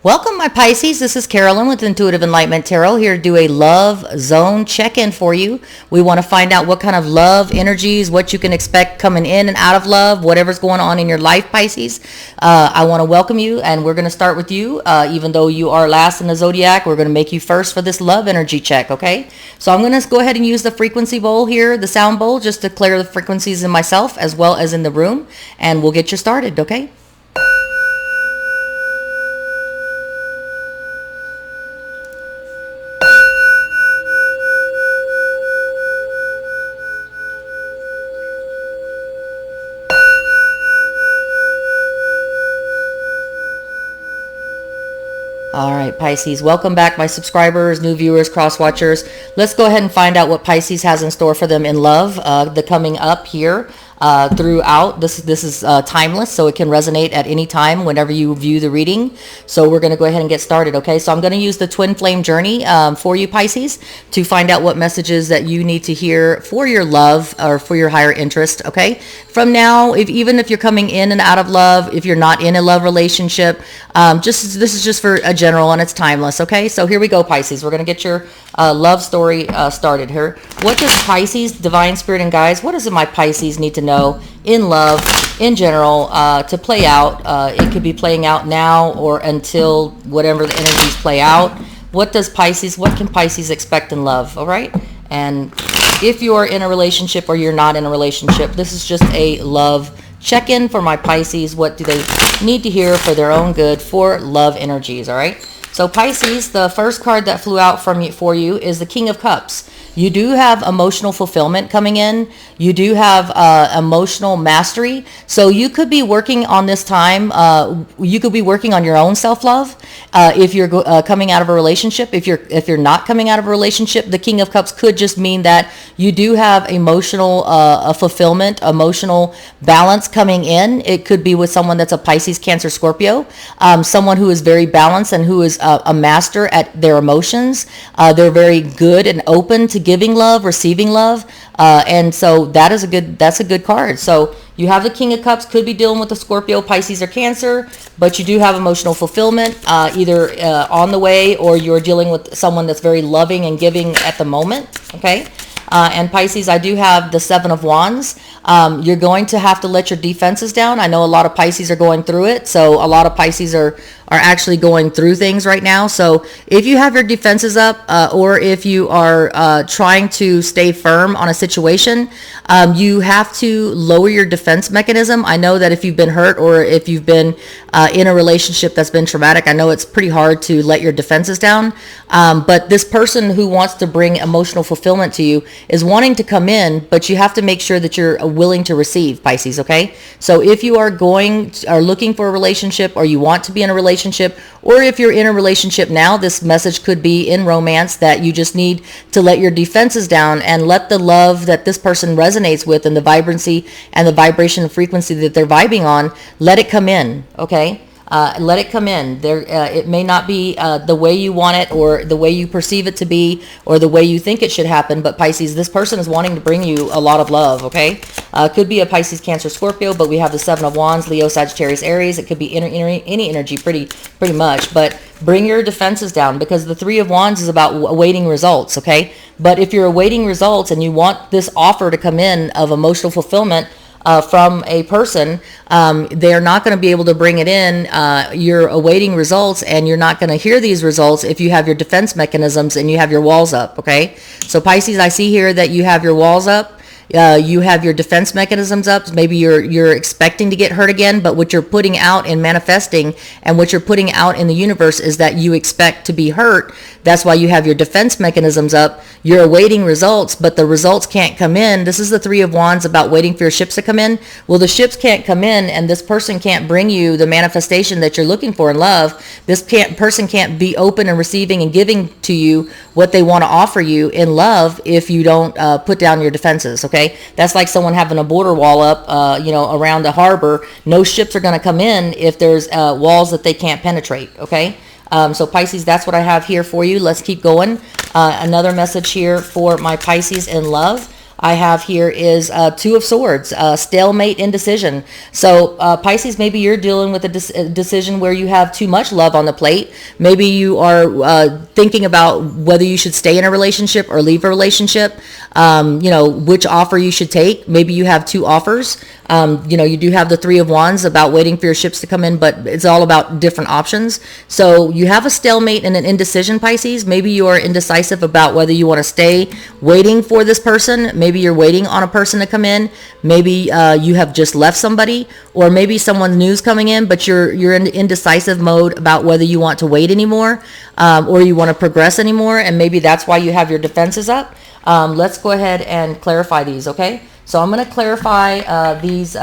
Welcome, my Pisces. This is Carolyn with Intuitive Enlightenment Tarot, here to do a love zone check-in for you. We want to find out what kind of love energies, what you can expect coming in and out of love, whatever's going on in your life, Pisces. I want to welcome you, and we're going to start with you. Even though you are last in the zodiac, we're going to make you first for this love energy check, okay? So I'm going to go ahead and use the frequency bowl here, the sound bowl, just to clear the frequencies in myself as well as in the room, and we'll get you started, okay? All right, Pisces, welcome back, my subscribers, new viewers, cross-watchers. Let's go ahead and find out what Pisces has in store for them in love, the coming up here throughout. This is timeless, so it can resonate at any time whenever you view the reading. So we're going to go ahead and get started, okay? So I'm going to use the Twin Flame Journey for you, Pisces, to find out what messages that you need to hear for your love or for your higher interest, okay? From now, even if you're coming in and out of love, if you're not in a love relationship, this is just for a general, and it's timeless, okay? So here we go, Pisces. We're going to get your love story started here. What does Pisces, Divine Spirit and Guides, what does my Pisces need to know in love in general to play out? It could be playing out now or until whatever the energies play out. What can Pisces expect in love? All right. And if you're in a relationship or you're not in a relationship, this is just a love check-in for my Pisces. What do they need to hear for their own good for love energies? All right. So Pisces, the first card that flew out for you is the King of Cups. You do have emotional fulfillment coming in. You do have emotional mastery. So you could be working on this time. You could be working on your own self-love. If you're coming out of a relationship, if you're not coming out of a relationship, the King of Cups could just mean that you do have emotional fulfillment, emotional balance coming in. It could be with someone that's a Pisces, Cancer, Scorpio, someone who is very balanced and who is a master at their emotions. They're very good and open to giving love, receiving love, and so that's a good card. So you have the King of Cups, could be dealing with a Scorpio, Pisces, or Cancer, but you do have emotional fulfillment either on the way, or you're dealing with someone that's very loving and giving at the moment, okay? And Pisces, I do have the Seven of Wands. You're going to have to let your defenses down. I know a lot of Pisces are going through it. So a lot of Pisces are actually going through things right now. So if you have your defenses up, or if you are trying to stay firm on a situation, you have to lower your defense mechanism. I know that if you've been hurt or if you've been in a relationship that's been traumatic, I know it's pretty hard to let your defenses down. But this person who wants to bring emotional fulfillment to you is wanting to come in, but you have to make sure that you're willing to receive, Pisces, okay? So if you are looking for a relationship, or you want to be in a relationship, or if you're in a relationship now, this message could be in romance that you just need to let your defenses down and let the love that this person resonates with and the vibrancy and the vibration and frequency that they're vibing on, let it come in, okay? Let it come in. It may not be the way you want it, or the way you perceive it to be, or the way you think it should happen, but Pisces, this person is wanting to bring you a lot of love, okay? Could be a Pisces, Cancer, Scorpio, but we have the Seven of Wands, Leo, Sagittarius, Aries. It could be any energy pretty much, but bring your defenses down, because the Three of Wands is about awaiting results, okay? But if you're awaiting results and you want this offer to come in of emotional fulfillment, from a person, they're not going to be able to bring it in. You're awaiting results, and you're not going to hear these results if you have your defense mechanisms and you have your walls up, okay? So Pisces, I see here that you have your walls up. You have your defense mechanisms up. Maybe you're expecting to get hurt again, but what you're putting out and manifesting and what you're putting out in the universe is that you expect to be hurt. That's why you have your defense mechanisms up. You're awaiting results, but the results can't come in. This is the Three of Wands about waiting for your ships to come in. Well, the ships can't come in, and this person can't bring you the manifestation that you're looking for in love. This person can't be open and receiving and giving to you what they want to offer you in love if you don't put down your defenses, okay? That's like someone having a border wall up, around the harbor. No ships are going to come in if there's walls that they can't penetrate, okay? So Pisces, that's what I have here for you. Let's keep going. Another message here for my Pisces in love. I have here is Two of Swords, stalemate, indecision. So Pisces, maybe you're dealing with a decision where you have too much love on the plate. Maybe you are thinking about whether you should stay in a relationship or leave a relationship. Which offer you should take. Maybe you have two offers. You do have the Three of Wands about waiting for your ships to come in, but it's all about different options. So you have a stalemate and an indecision, Pisces. Maybe you are indecisive about whether you want to stay waiting for this person. Maybe you're waiting on a person to come in. Maybe you have just left somebody, or maybe someone's new's coming in, but you're in indecisive mode about whether you want to wait anymore, or you want to progress anymore, and maybe that's why you have your defenses up. Let's go ahead and clarify these, okay? So I'm going to clarify these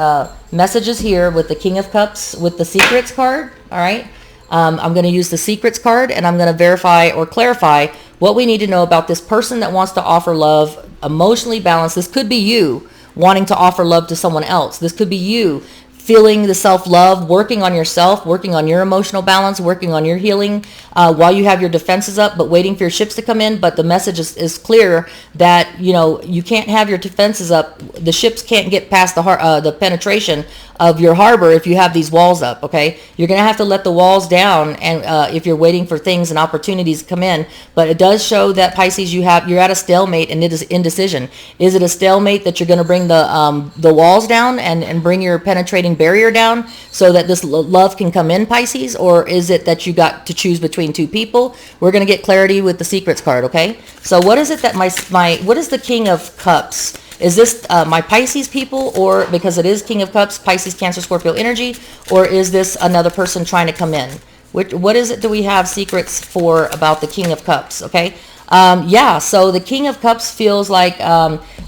messages here with the King of Cups with the Secrets card, all right? I'm going to use the Secrets card, and I'm going to verify or clarify what we need to know about this person that wants to offer love, emotionally balanced. This could be you wanting to offer love to someone else. This could be you feeling the self-love, working on yourself, working on your emotional balance, working on your healing while you have your defenses up, but waiting for your ships to come in. But the message is clear that, you can't have your defenses up. The ships can't get past the penetration of your harbor if you have these walls up, okay? You're going to have to let the walls down, and if you're waiting for things and opportunities to come in. But it does show that, Pisces, you're at a stalemate and it is indecision. Is it a stalemate that you're going to bring the walls down and bring your penetrating barrier down so that this love can come in, Pisces? Or is it that you got to choose between two people? We're going to get clarity with the Secrets card, okay? So what is it that what is the King of Cups? Is this my Pisces people, or because it is King of Cups, Pisces, Cancer, Scorpio energy, or is this another person trying to come in? What is it do we have secrets for about the King of Cups, okay? So the King of Cups feels like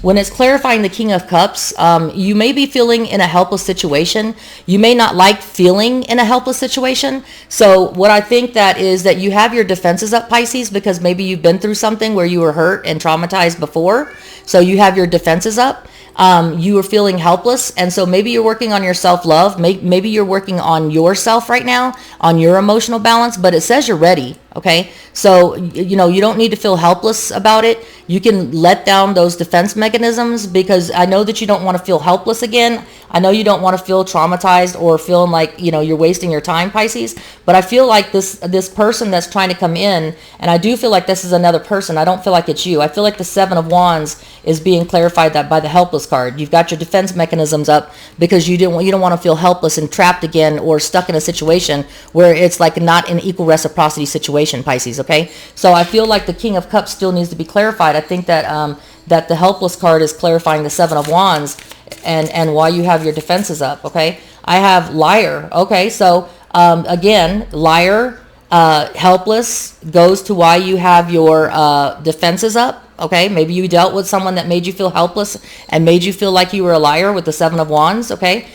when it's clarifying the King of Cups, you may be feeling in a helpless situation. You may not like feeling in a helpless situation. So what I think that is that you have your defenses up, Pisces, because maybe you've been through something where you were hurt and traumatized before. So you have your defenses up. You are feeling helpless, and so maybe you're working on your self-love. Maybe you're working on yourself right now, on your emotional balance, but it says you're ready, okay? So, you don't need to feel helpless about it. You can let down those defense mechanisms, because I know that you don't want to feel helpless again. I know you don't want to feel traumatized or feeling like, you're wasting your time, Pisces, but I feel like this person that's trying to come in, and I do feel like this is another person. I don't feel like it's you. I feel like the Seven of Wands is being clarified that by the helpless card. You've got your defense mechanisms up because you don't want to feel helpless and trapped again, or stuck in a situation where it's like not an equal reciprocity situation, Pisces, okay? So I feel like the King of Cups still needs to be clarified. I think that that the helpless card is clarifying the Seven of Wands and why you have your defenses up, okay? I have liar, okay? So again, liar, helpless goes to why you have your defenses up. Okay, maybe you dealt with someone that made you feel helpless and made you feel like you were a liar with the Seven of Wands, okay?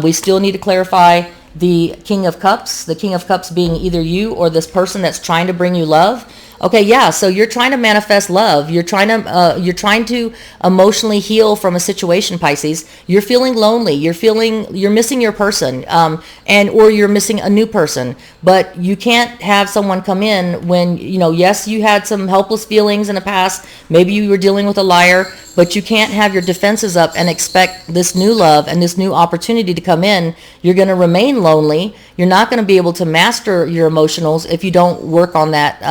We still need to clarify the King of Cups, the King of Cups being either you or this person that's trying to bring you love. Okay, yeah, so you're trying to manifest love. You're trying to emotionally heal from a situation, Pisces. You're feeling lonely. You're missing your person, or you're missing a new person. But you can't have someone come in when, yes, you had some helpless feelings in the past. Maybe you were dealing with a liar, but you can't have your defenses up and expect this new love and this new opportunity to come in. You're going to remain lonely. You're not going to be able to master your emotionals if you don't work on that,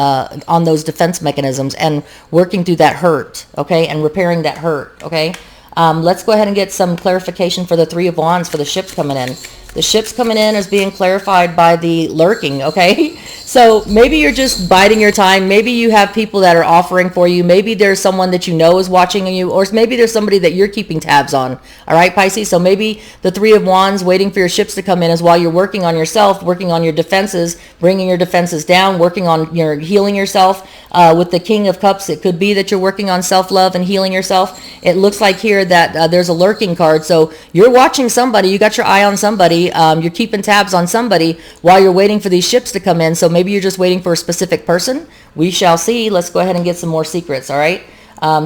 on those defense mechanisms and working through that hurt, okay, and repairing that hurt, okay? Let's go ahead and get some clarification for the Three of Wands for the ships coming in. The ships coming in is being clarified by the lurking, okay? So maybe you're just biding your time. Maybe you have people that are offering for you. Maybe there's someone that you know is watching you, or maybe there's somebody that you're keeping tabs on, all right, Pisces? So maybe the Three of Wands waiting for your ships to come in is while you're working on yourself, working on your defenses, bringing your defenses down, working on your healing yourself. With the King of Cups, it could be that you're working on self-love and healing yourself. It looks like here that there's a lurking card. So you're watching somebody. You got your eye on somebody. You're keeping tabs on somebody while you're waiting for these ships to come in. So maybe you're just waiting for a specific person. We shall see. Let's go ahead and get some more secrets, all right?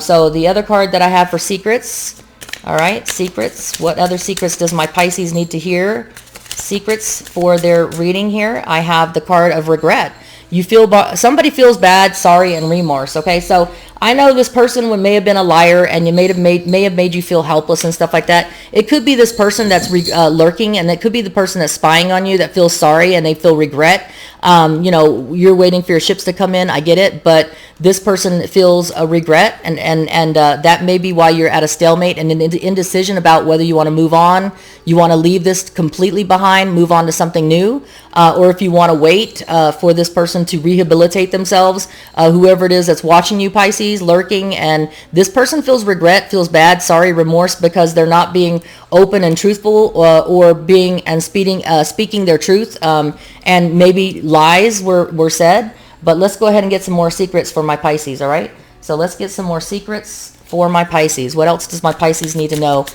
So the other card that I have for secrets, all right, secrets. What other secrets does my Pisces need to hear? Secrets for their reading here. I have the card of regret. You feel somebody feels bad, sorry, and remorse, okay? So I know this person may have been a liar, and you may have made you feel helpless and stuff like that. It could be this person that's lurking, and it could be the person that's spying on you that feels sorry and they feel regret. You're waiting for your ships to come in. I get it, but this person feels a regret, and that may be why you're at a stalemate and an indecision about whether you want to move on, you want to leave this completely behind, move on to something new, or if you want to wait for this person to rehabilitate themselves, whoever it is that's watching you, Pisces, lurking, and this person feels regret, feels bad, sorry, remorse, because they're not being open and truthful, or being and speaking their truth, and maybe lies were said. But let's go ahead and get some more secrets for my Pisces, all right? So let's get some more secrets for my Pisces. What else does my Pisces need to know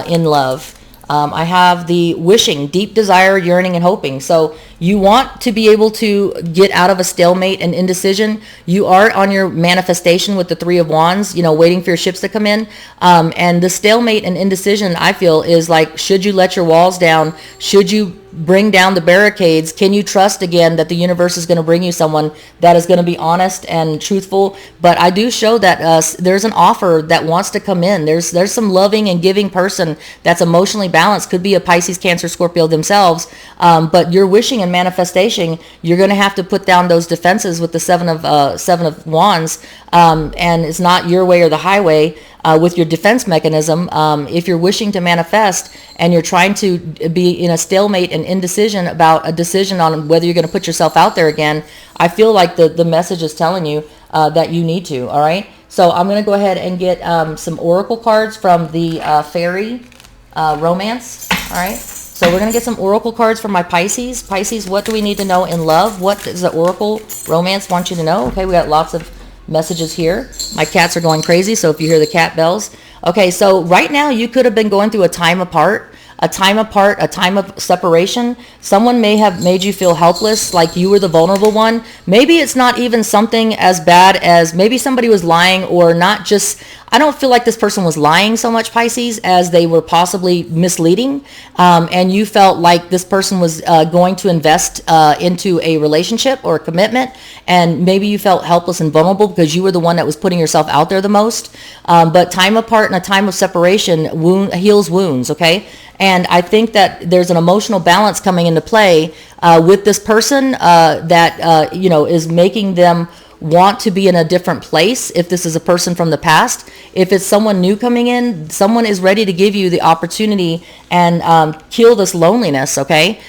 in love? I have the wishing, deep desire, yearning, and hoping. So you want to be able to get out of a stalemate and indecision. You are on your manifestation with the Three of Wands, waiting for your ships to come in. And the stalemate and indecision, I feel, is like, should you let your walls down? Should you bring down the barricades? Can you trust again that the universe is going to bring you someone that is going to be honest and truthful? But I do show that there's an offer that wants to come in. There's some loving and giving person that's emotionally balanced. Could be a Pisces, Cancer, Scorpio themselves. But you're wishing and manifestation, you're going to have to put down those defenses with the Seven of Wands. And it's not your way or the highway. With your defense mechanism, if you're wishing to manifest and you're trying to be in a stalemate and indecision about a decision on whether you're going to put yourself out there again, I feel like the message is telling you that you need to, all right? So I'm going to go ahead and get some oracle cards from the fairy romance, all right? So we're going to get some oracle cards from my Pisces. Pisces, what do we need to know in love? What does the oracle romance want you to know? Okay, we got lots of messages here. My cats are going crazy, so if you hear the cat bells. Okay, so right now you could have been going through a time apart, a time of separation. Someone may have made you feel helpless, like you were the vulnerable one. Maybe it's not even something as bad as maybe somebody was lying, or not just, I don't feel like this person was lying so much, Pisces, as they were possibly misleading. And you felt like this person was going to invest into a relationship or a commitment. And maybe you felt helpless and vulnerable because you were the one that was putting yourself out there the most. But time apart and a time of separation heals wounds, okay? And I think that there's an emotional balance coming into play with this person that, is making them want to be in a different place. If this is a person from the past, if it's someone new coming in, someone is ready to give you the opportunity and kill this loneliness, okay,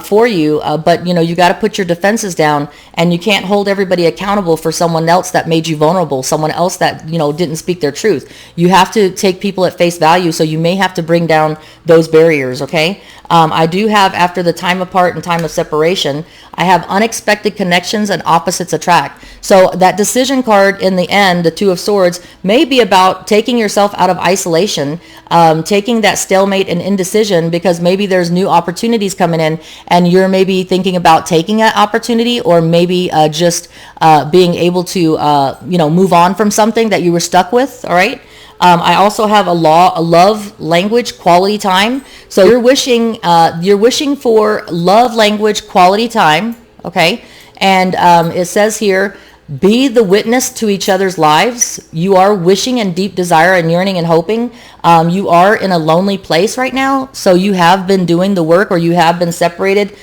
for you. But, you got to put your defenses down, and you can't hold everybody accountable for someone else that made you vulnerable, someone else that, didn't speak their truth. You have to take people at face value, so you may have to bring down those barriers, okay? I do have, after the time apart and time of separation, I have unexpected connections and opposites attract. So that decision card in the end, the Two of Swords, may be about taking yourself out of isolation, taking that stalemate and indecision, because maybe there's new opportunities coming in, and you're maybe thinking about taking that opportunity, or maybe just being able to, move on from something that you were stuck with, all right? I also have a love language, quality time. So you're wishing for love language, quality time. Okay. And it says here, be the witness to each other's lives. You are wishing and deep desire and yearning and hoping. You are in a lonely place right now. So you have been doing the work, or you have been separated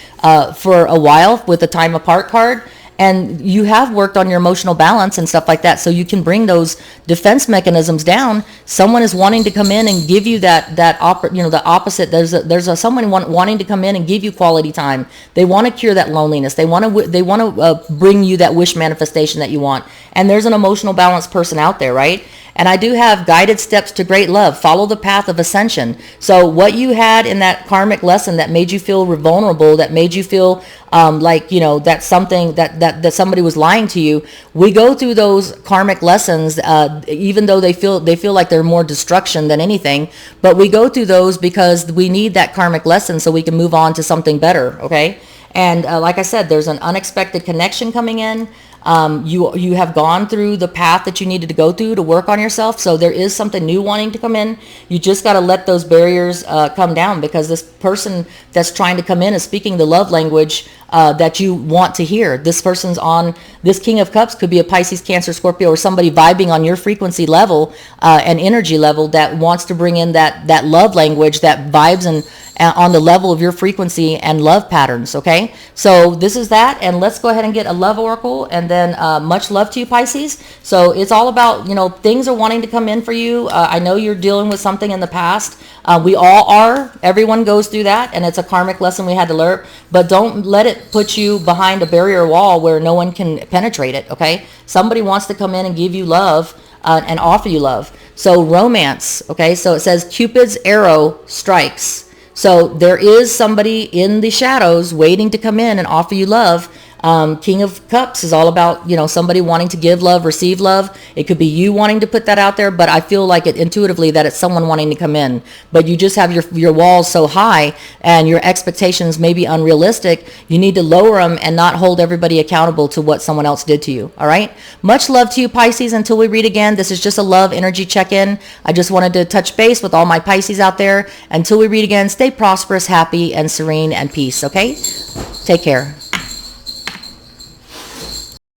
for a while with the time apart card. And you have worked on your emotional balance and stuff like that, so you can bring those defense mechanisms down. Someone is wanting to come in and give you the opposite. There's someone wanting to come in and give you quality time. They want to cure that loneliness. They want to bring you that wish manifestation that you want. And there's an emotional balanced person out there, right? And I do have guided steps to great love. Follow the path of ascension. So what you had in that karmic lesson that made you feel vulnerable, that made you feel that's something that somebody was lying to you. We go through those karmic lessons, even though they feel like they're more destruction than anything. But we go through those because we need that karmic lesson so we can move on to something better. Okay. And like I said, there's an unexpected connection coming in. You have gone through the path that you needed to go through to work on yourself. So there is something new wanting to come in. You just got to let those barriers come down, because this person that's trying to come in is speaking the love language that you want to hear. This person's on, this King of Cups could be a Pisces, Cancer, Scorpio, or somebody vibing on your frequency level and energy level that wants to bring in that love language that vibes and on the level of your frequency and love patterns. Okay, so this is that, and let's go ahead and get a love oracle, and then much love to you, Pisces. So it's all about, you know, things are wanting to come in for you. I know you're dealing with something in the past. We all are. Everyone goes through that, and it's a karmic lesson we had to learn. But don't let it put you behind a barrier wall where no one can penetrate it. Okay, somebody wants to come in and give you love and offer you love. So romance. Okay, so it says Cupid's arrow strikes. So there is somebody in the shadows waiting to come in and offer you love. King of Cups is all about, you know, somebody wanting to give love, receive love. It could be you wanting to put that out there, but I feel like it intuitively that it's someone wanting to come in. But you just have your walls so high and your expectations may be unrealistic. You need to lower them and not hold everybody accountable to what someone else did to you. All right. Much love to you, Pisces. Until we read again, this is just a love energy check-in. I just wanted to touch base with all my Pisces out there. Until we read again, stay prosperous, happy, and serene, and peace. Okay. Take care.